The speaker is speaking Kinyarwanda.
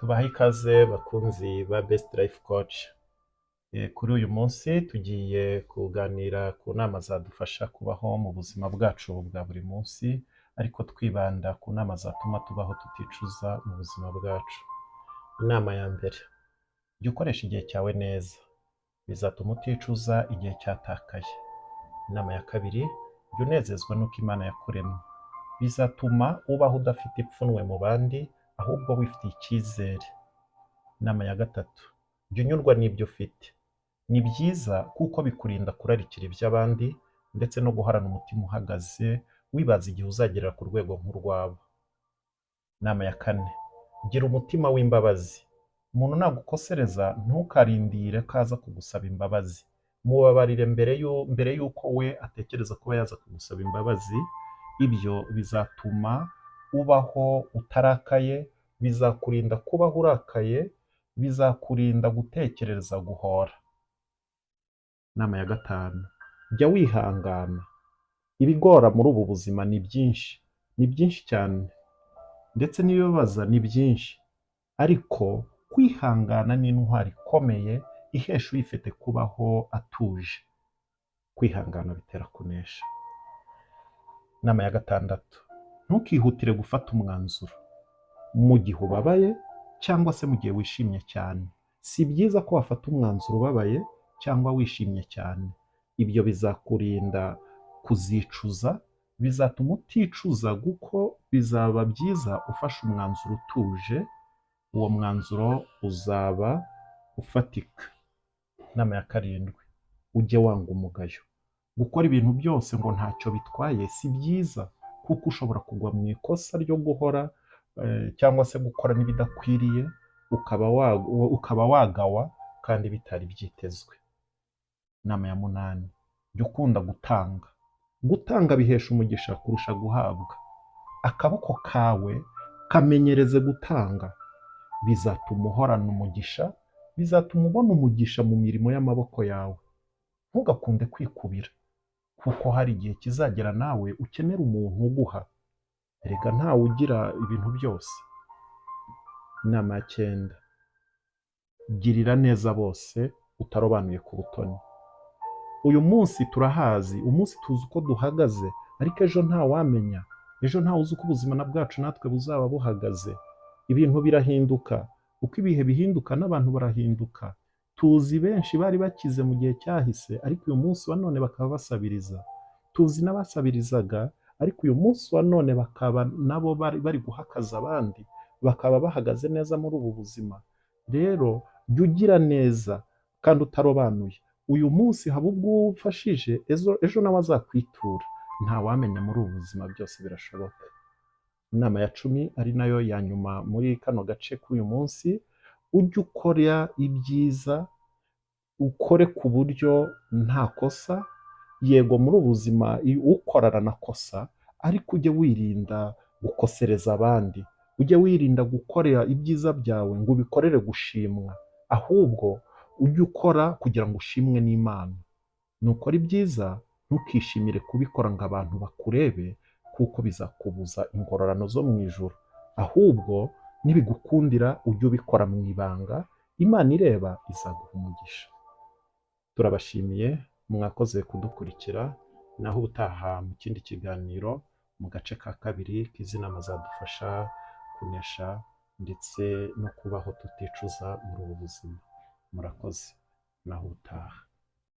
Tubaha ikaze bakunzi ba Best Life Coach. Kuri uyu munsi tugiye kuganira ku nama zadufasha kubaho mu buzima bwacu bwa buri munsi, ariko twibanda ku nama zatuma tubaho tuticuza mu buzima bwacu. Inama ya mbere: jya ukoresha igihe cyawe neza, bizatuma uticuza igihe cyatakaye. Inama ya kabiri: jya unezezwa n'uko Imana yakuremye, bizatuma ubaho udafite ipfunwe mu bandi, ahubwo wifitiye icyizere. Inama ya gatatu: jya unyurwa n'ibyo ufite, ni byiza kuko bikurinda kurarikira iby'abandi ndetse no guhorana umutima uhagaze wibaza igihe uzagerera ku rwego nk'urwabo. Inama ya kane: gira umutima w'imbabazi, umuntu nagukosereza ntukarindire ko aza kugusaba imbabazi, mubabarire mbere y'uko we atekereza kuba yaza kugusaba imbabazi. Ibyo bizatuma ubaho utarakaye, bizakurinda kubaho urakaye, bizakurinda gutekereza guhora. Inama ya gatanu: jya wihangana. Ibigora muri ubu buzima ni byinshi cyane, ndetse n'ibibabaza ni byinshi, ariko kwihangana ni intwari ikomeye ihesha uyifite kubaho atuje. Kwihangana bitera kunesha. Inama ya gatandatu: ntukihutire gufata umwanzuro mu gihe ubabaye cyangwa se mu gihe wishimye cyane. Si byiza ko wafata umwanzuro ubabaye cyangwa wishimye cyane. Ibyo bizakurinda kuzicuza, bizatuma uticuza kuko bizaba byiza ufashe umwanzuro utuje, uwo mwanzuro uzaba ufatika. Inama ya karindwi: ujye wanga umugayo. Gukora ibintu byose ngo ntacyo bitwaye si byiza, kuko ushobora kugwa mu ikosa ryo guhora cyangwa se gukora n'ibidakwiriye, ukaba wagawa kandi bitari byitezwe. Inama ya munani: jya ukunda gutanga. Gutanga bihesha umugisha kurusha guhabwa. Akaboko kawe kamenyereze gutanga, bizatuma uhorana umugisha, bizatuma ubona umugisha mu mirimo y'amaboko yawe. Ntugakunde kwikubira, kuko hari igihe kizagera nawe ukenera umuntu uguha. Erega ntawe ugira ibintu byose. Inama ya cyenda: girira neza bose utarobanuye ku butoni. Uyu munsi turahazi, umunsi tuzi uko duhagaze, ariko ejo ntawamenya. Ejo ntawe uzi uko ubuzima bwacu natwe buzaba buhagaze. Ibintu birahinduka, uko ibihe bihinduka n'abantu barahinduka. Tuzi benshi bari bakize mu gihe cyahise, ariko uyu munsi wa none bakaba basabiriza. Tuzi n'abasabirizaga, ariko uyu munsi wa none bakaba nabo bari guhakaza abandi, bakaba bahagaze neza muri ubu buzima. Rero jya ugira neza kandi utarobanuye. Uyu munsi haba ubwo ufashije, ejo nawe azakwitura. Ntawamenya muri ubu buzima, byose birashoboka. Inama ya cumi ari nayo ya nyuma muri kano gace k'uyu munsi: ujye ukora ibyiza, ukore ku buryo nta kosa. Yego muri ubu buzima ukora aranakosa, ariko ujye wirinda gukosereza abandi. Ujye wirinda gukorera ibyiza byawe ngo ubikorere gushimwa, ahubwo ujye ukora kugira ngo ushimwe n'Imana. Nukora ibyiza ntukishimire kubikora ngo abantu bakurebe, kuko bizakubuza ingororano zo mu ijuru. Ahubwo nibigukundira ujye ubikora mu ibanga, Imana ireba izaguha umugisha. Turabashimiye, mwakoze kudukurikira. Naho ubutaha mu kindi kiganiro mu gace ka kabiri k'izi nama zadufasha kunesha ndetse no kubaho tuticuza muri ubu buzima. Murakoze, naho ubutaha.